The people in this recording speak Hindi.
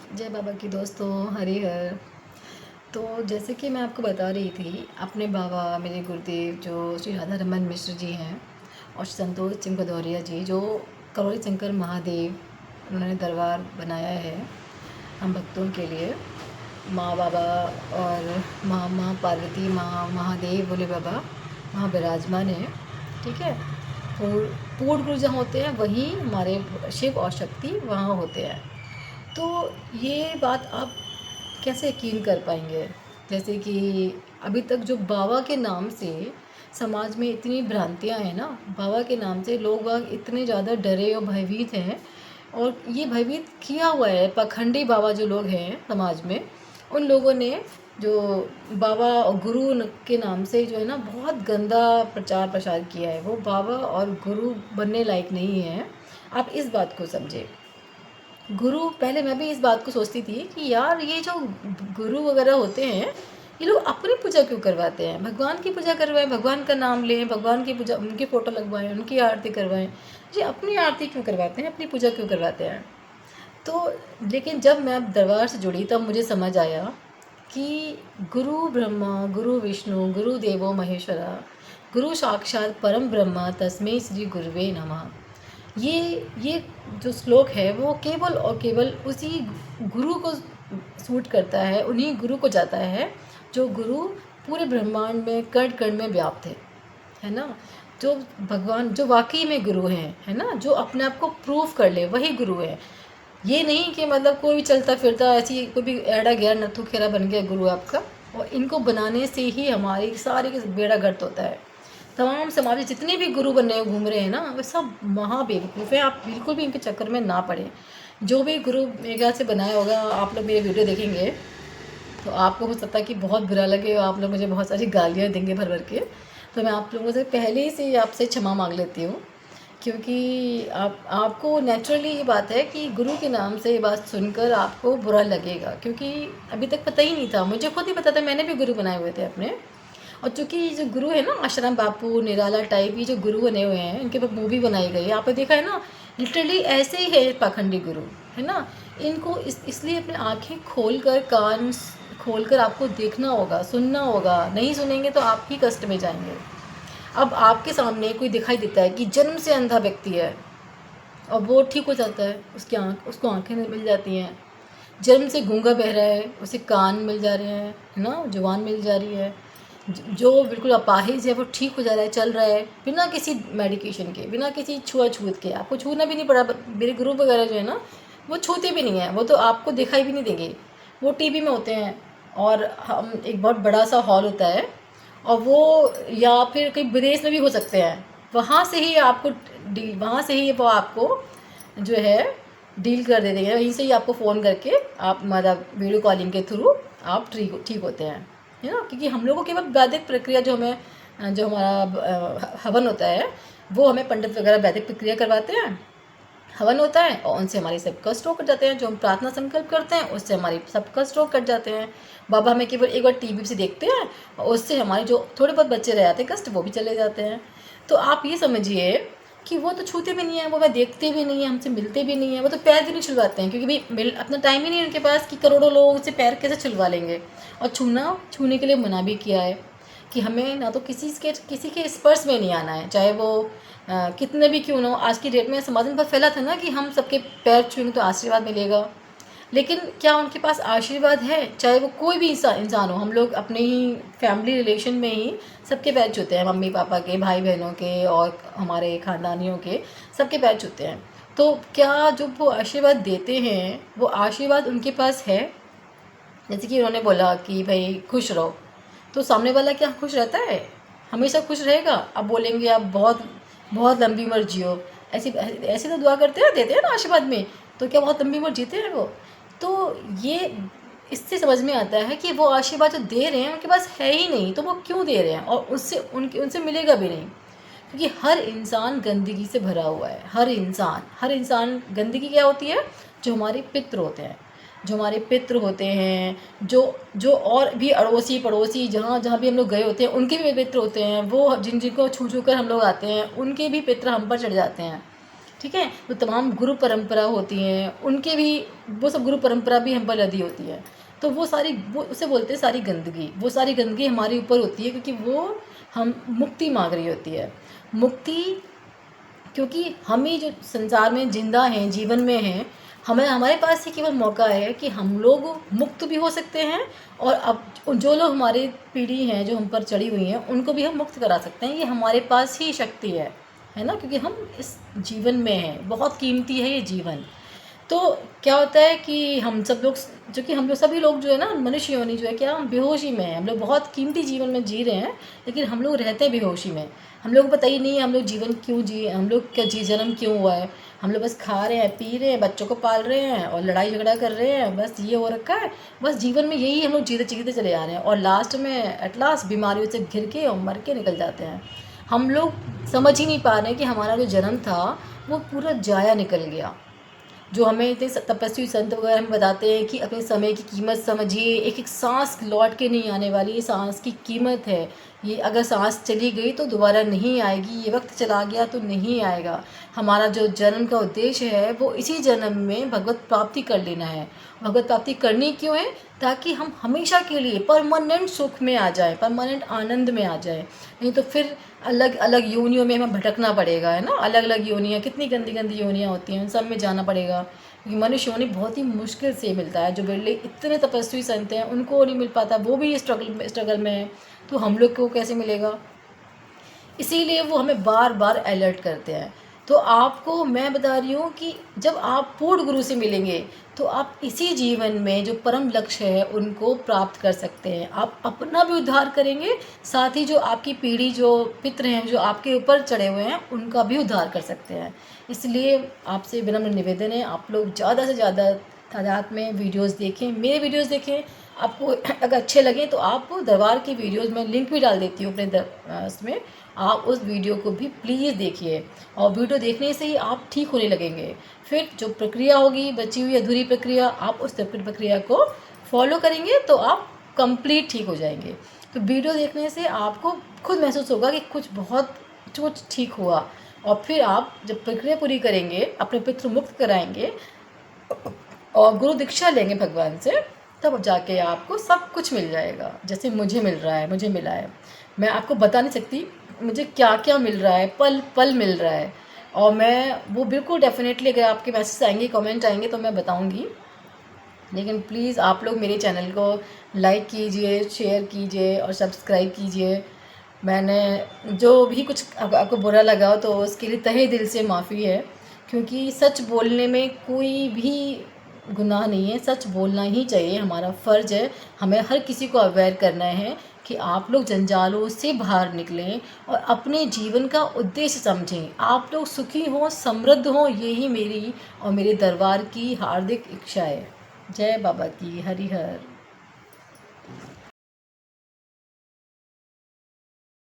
जय बाबा की दोस्तों, हरिहर। तो जैसे कि मैं आपको बता रही थी, अपने बाबा मेरे गुरुदेव जो श्री राधा रमन मिश्र जी हैं और संतोष सिंह भदौरिया जी जो करोड़ी शंकर महादेव उन्होंने दरबार बनाया है हम भक्तों के लिए। माँ बाबा और माँ पार्वती, माँ महादेव भोले बाबा वहाँ विराजमान है। ठीक है। पूर्ण गुरु जहाँ होते हैं वहीं हमारे शिव और शक्ति वहाँ होते हैं। तो ये बात आप कैसे यकीन कर पाएंगे? जैसे कि अभी तक जो बाबा के नाम से समाज में इतनी भ्रांतियां हैं ना, बाबा के नाम से लोग बाग इतने ज़्यादा डरे और भयभीत हैं। और ये भयभीत किया हुआ है पाखंडी बाबा जो लोग हैं समाज में, उन लोगों ने जो बाबा और गुरु के नाम से जो है ना बहुत गंदा प्रचार प्रसार किया है। वो बाबा और गुरु बनने लायक नहीं है। आप इस बात को समझे। गुरु, पहले मैं भी इस बात को सोचती थी कि यार ये जो गुरु वगैरह होते हैं, ये लोग अपनी पूजा क्यों करवाते हैं? भगवान की पूजा करवाएं, भगवान का नाम लें, भगवान की पूजा, उनकी फ़ोटो लगवाएं, उनकी आरती करवाएं। ये अपनी आरती क्यों करवाते हैं, अपनी पूजा क्यों करवाते हैं? तो लेकिन जब मैं दरबार से जुड़ी तब मुझे समझ आया कि गुरु ब्रह्मा गुरु विष्णु गुरु देवो महेश्वरा, गुरु साक्षात परम ब्रह्म तस्मै श्री गुरुवे नमः। ये जो श्लोक है वो केवल और केवल उसी गुरु को सूट करता है, उन्हीं गुरु को जाता है जो गुरु पूरे ब्रह्मांड में कण कण में व्याप्त है ना। जो भगवान जो वाकई में गुरु हैं, है ना, जो अपने आप को प्रूव कर ले वही गुरु है। ये नहीं कि मतलब कोई भी चलता फिरता ऐसी कोई भी एड़ा गया नत्थु खेरा बन गया गुरु आपका। और इनको बनाने से ही हमारी सारी का बेड़ा गर्क होता है। तमाम समाज में जितने भी गुरु बनने घूम रहे हैं ना, वे सब महाबेवकूफ़ हैं। आप बिल्कुल भी इनके चक्कर में ना पड़े। जो भी गुरु मेरे ख्याल से बनाया होगा, आप लोग मेरे वीडियो देखेंगे तो आपको हो सकता है कि बहुत बुरा लगे और आप लोग मुझे बहुत सारी गालियाँ देंगे भर भर के। तो मैं आप लोगों से पहले ही से आपसे क्षमा मांग लेती हूँ, क्योंकि आपको नेचुरली ये बात है कि गुरु के नाम से ये बात सुनकर आपको बुरा लगेगा, क्योंकि अभी तक पता ही नहीं था। मुझे खुद ही पता था, मैंने भी गुरु बनाए हुए थे अपने। और चूँकि ये जो गुरु है ना, आश्रम बापू निराला टाइप, ये जो गुरु बने हुए हैं, इनके ऊपर मूवी बनाई गई है, आपने देखा है ना। लिटरली ऐसे ही है पाखंडी गुरु, है ना। इनको इसलिए अपनी आँखें खोल कर, कान खोल कर आपको देखना होगा, सुनना होगा। नहीं सुनेंगे तो आप ही कष्ट में जाएंगे। अब आपके सामने कोई दिखाई देता है कि जन्म से अंधा व्यक्ति है और वो ठीक हो जाता है, उसको आँखें मिल जाती हैं। जन्म से गूंगा बह रहा है, उसे कान मिल जा रहे हैं, है ना, जुबान मिल जा रही है। जो बिल्कुल अपाहिज है वो ठीक हो जा रहा है, चल रहा है बिना किसी मेडिकेशन के, बिना किसी छुआछूत के। आपको छूना भी नहीं पड़ा। मेरे गुरु वगैरह जो है ना, वो छूते भी नहीं हैं। वो तो आपको दिखाई भी नहीं देंगे। वो टीवी में होते हैं और हम एक बहुत बड़ा सा हॉल होता है, और वो या फिर कहीं विदेश में भी हो सकते हैं। वहाँ से ही आपको डील, वहाँ से ही वो आपको जो है डील कर देते हैं। वहीं से ही आपको फ़ोन करके आप मतलब वीडियो कॉलिंग के थ्रू आप ठीक होते हैं, है ना। क्योंकि हम लोगों को केवल वैदिक प्रक्रिया जो हमारा हवन होता है, वो हमें पंडित वगैरह वैदिक प्रक्रिया करवाते हैं। हवन होता है और उनसे हमारे सब कष्ट कट जाते हैं। जो हम प्रार्थना संकल्प करते हैं उससे हमारी सब कष्ट कट जाते हैं। बाबा हमें केवल एक बार टीवी से देखते हैं और उससे हमारे जो थोड़े बहुत बच्चे रह जाते हैं कष्ट, वो भी चले जाते हैं। तो आप ये समझिए कि वो तो छूते भी नहीं हैं, वो देखते भी नहीं हैं, हमसे मिलते भी नहीं हैं। वो तो पैर भी नहीं छुलवाते हैं, क्योंकि भाई अपना टाइम ही नहीं है उनके पास कि करोड़ों लोगों से पैर कैसे छुलवा लेंगे। और छूने के लिए मना भी किया है कि हमें ना तो किसी के स्पर्श में नहीं आना है, चाहे वो कितने भी क्यों ना हो। आज की डेट में समाज में बहुत फैला था ना कि हम सबके पैर छूएंगे तो आशीर्वाद मिलेगा। लेकिन क्या उनके पास आशीर्वाद है? चाहे वो कोई भी इंसान हो, हम लोग अपने ही फैमिली रिलेशन में ही सबके पैर छूते हैं, मम्मी पापा के, भाई बहनों के और हमारे ख़ानदानियों के, सबके पैर छूते हैं। तो क्या जो वो आशीर्वाद देते हैं वो आशीर्वाद उनके पास है? जैसे कि उन्होंने बोला कि भाई खुश रहो, तो सामने वाला क्या खुश रहता है? हमेशा खुश रहेगा? अब बोलेंगे आप बहुत बहुत लंबी उम्र जियो, ऐसी ऐसी तो दुआ करते हैं, देते हैं ना आशीर्वाद में। तो क्या बहुत लंबी उम्र जीते हैं वो? तो ये इससे समझ में आता है कि वो आशीर्वाद जो दे रहे हैं उनके पास है ही नहीं, तो वो क्यों दे रहे हैं? और उनसे मिलेगा भी नहीं, क्योंकि हर इंसान गंदगी से भरा हुआ है। हर इंसान गंदगी क्या होती है? जो हमारे पितृ होते हैं, जो हमारे पितृ होते हैं, जो जो और भी अड़ोसी पड़ोसी जहाँ जहाँ भी हम लोग गए होते हैं, उनके भी पितृ होते हैं। वो जिनको छू छू कर हम लोग आते हैं, उनके भी पितृ हम पर चढ़ जाते हैं। ठीक है। तो तमाम गुरु परंपरा होती हैं, उनके भी वो सब गुरु परंपरा भी हम पर लदी होती है। तो वो सारी, वो उसे बोलते हैं सारी गंदगी, वो सारी गंदगी हमारे ऊपर होती है, क्योंकि वो हम मुक्ति मांग रही होती है। मुक्ति, क्योंकि हम ही जो संसार में जिंदा हैं, जीवन में हैं, हमें, हमारे पास ही केवल मौका है कि हम लोग मुक्त भी हो सकते हैं, और अब जो लोग हमारी पीढ़ी हैं जो हम पर चढ़ी हुई हैं उनको भी हम मुक्त करा सकते हैं। ये हमारे पास ही शक्ति है ना, क्योंकि हम इस जीवन में हैं, बहुत कीमती है ये जीवन। तो क्या होता है कि हम सब लोग, जो कि हम लोग सभी लोग जो है ना, मनुष्य योनि जो है, क्या हम बेहोशी में हैं। हम लोग बहुत कीमती जीवन में जी रहे हैं, लेकिन हम लोग रहते हैं बेहोशी में। हम लोग को पता ही नहीं है हम लोग जीवन क्यों जिए, हम लोग क्या जन्म क्यों हुआ है। हम लोग बस खा रहे हैं, पी रहे हैं, बच्चों को पाल रहे हैं और लड़ाई झगड़ा कर रहे हैं, बस ये हो रखा है। बस जीवन में यही हम लोग जीते जीते चले आ रहे हैं, और लास्ट में एट लास्ट बीमारियों से घिर के और मर के निकल जाते हैं। हम लोग समझ ही नहीं पा रहे हैं कि हमारा जो जन्म था वो पूरा जाया निकल गया। जो हमें इतने तपस्वी संत वगैरह हमें बताते हैं कि अपने समय की कीमत समझिए, एक एक सांस लौट के नहीं आने वाली, ये सांस की कीमत है। ये अगर सांस चली गई तो दोबारा नहीं आएगी, ये वक्त चला गया तो नहीं आएगा। हमारा जो जन्म का उद्देश्य है वो इसी जन्म में भगवत प्राप्ति कर लेना है। भगवत प्राप्ति करनी क्यों है? ताकि हम हमेशा के लिए परमानेंट सुख में आ जाए, परमानेंट आनंद में आ जाए। नहीं तो फिर अलग अलग योनियों में हमें भटकना पड़ेगा, है ना। अलग अलग योनियाँ, कितनी गंदी गंदी योनियाँ होती हैं, उन सब में जाना पड़ेगा, क्योंकि मनुष्य योनि बहुत ही मुश्किल से मिलता है। जो बिरले इतने तपस्वी संत हैं उनको नहीं मिल पाता, वो भी स्ट्रगल में है, तो हम लोग को कैसे मिलेगा? इसीलिए वो हमें बार बार अलर्ट करते हैं। तो आपको मैं बता रही हूँ कि जब आप पूर्ण गुरु से मिलेंगे तो आप इसी जीवन में जो परम लक्ष्य है उनको प्राप्त कर सकते हैं। आप अपना भी उद्धार करेंगे, साथ ही जो आपकी पीढ़ी, जो पितृ हैं जो आपके ऊपर चढ़े हुए हैं, उनका भी उद्धार कर सकते हैं। इसलिए आपसे विनम्र निवेदन है, आप लोग ज़्यादा से ज़्यादा तादाद में वीडियोस देखें, मेरे वीडियोस देखें। आपको अगर अच्छे लगें तो आप दरबार की वीडियोस में लिंक भी डाल देती हूँ अपने उसमें, आप उस वीडियो को भी प्लीज़ देखिए। और वीडियो देखने से ही आप ठीक होने लगेंगे। फिर जो प्रक्रिया होगी, बची हुई अधूरी प्रक्रिया, आप उस प्रक्रिया को फॉलो करेंगे तो आप कंप्लीट ठीक हो जाएंगे। तो वीडियो देखने से आपको खुद महसूस होगा कि कुछ ठीक हुआ, और फिर आप जब प्रक्रिया पूरी करेंगे, अपने पितृ मुक्त कराएंगे और गुरु दीक्षा लेंगे भगवान से, तब जाके आपको सब कुछ मिल जाएगा, जैसे मुझे मिल रहा है, मुझे मिला है। मैं आपको बता नहीं सकती मुझे क्या क्या मिल रहा है, पल पल मिल रहा है। और मैं वो बिल्कुल डेफिनेटली, अगर आपके मैसेज आएंगे, कमेंट आएंगे तो मैं बताऊंगी। लेकिन प्लीज़ आप लोग मेरे चैनल को लाइक कीजिए, शेयर कीजिए और सब्सक्राइब कीजिए। मैंने जो भी कुछ आपको बुरा लगा तो उसके लिए तहे दिल से माफ़ी है, क्योंकि सच बोलने में कोई भी गुनाह नहीं है। सच बोलना ही चाहिए, हमारा फ़र्ज़ है। हमें हर किसी को अवेयर करना है कि आप लोग जंजालों से बाहर निकलें और अपने जीवन का उद्देश्य समझें। आप लोग सुखी हों, समृद्ध हों, यही मेरी और मेरे दरबार की हार्दिक इच्छा है। जय बाबा की, हरि हर।